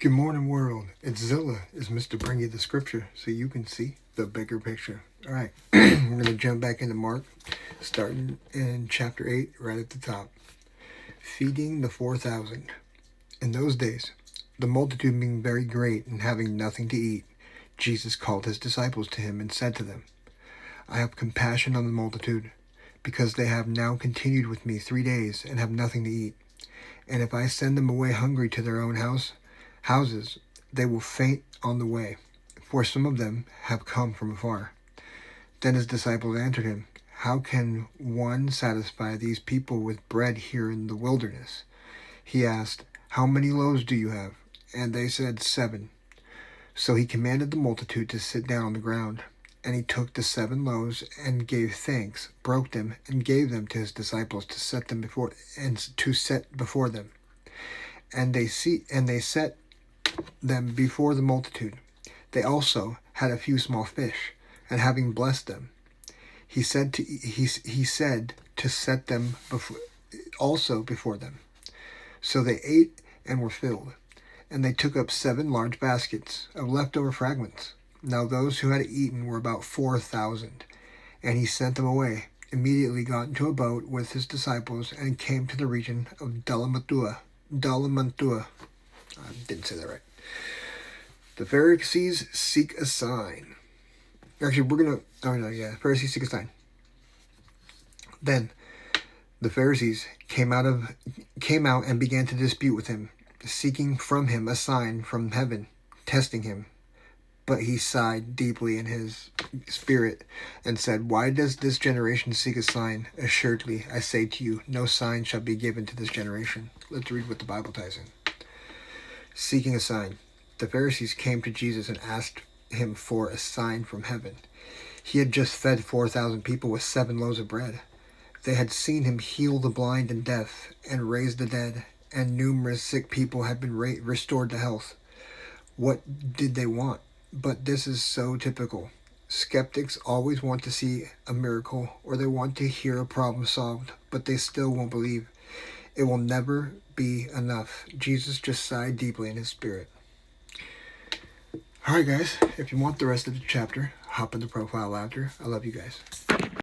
Good morning, world. It's Zilla. It's Mr. Bring You the Scripture so you can see the bigger picture. All right, we're going to jump back into Mark, starting in chapter 8, right at the top. Feeding the 4,000. In those days, the multitude being very great and having nothing to eat, Jesus called his disciples to him and said to them, I have compassion on the multitude, because they have now continued with me 3 days and have nothing to eat. And if I send them away hungry to their own houses, they will faint on the way, for some of them have come from afar. Then his disciples answered him, How can one satisfy these people with bread here in the wilderness? He asked, How many loaves do you have? And they said, 7. So he commanded the multitude to sit down on the ground. And he took the 7 loaves and gave thanks, broke them, and gave them to his disciples to set before them. And they set them before the multitude. They also had a few small fish, and having blessed them, he said to set them before them. So they ate and were filled, and they took up 7 large baskets of leftover fragments. Now those who had eaten were about 4,000, and he sent them away. Immediately got into a boat with his disciples and came to the region of Dalmantua. I didn't say that right. The Pharisees seek a sign. Actually, Pharisees seek a sign. Then the Pharisees came out and began to dispute with him, seeking from him a sign from heaven, testing him. But he sighed deeply in his spirit and said, Why does this generation seek a sign? Assuredly, I say to you, no sign shall be given to this generation. Let's read what the Bible ties in. Seeking a sign. The Pharisees came to Jesus and asked him for a sign from heaven. He had just fed 4,000 people with 7 loaves of bread. They had seen him heal the blind and deaf and raise the dead, and numerous sick people had been restored to health. What did they want? But this is so typical. Skeptics always want to see a miracle, or they want to hear a problem solved, but they still won't believe. It will never be enough. Jesus just sighed deeply in his spirit. Alright guys, if you want the rest of the chapter, hop in the profile after. I love you guys.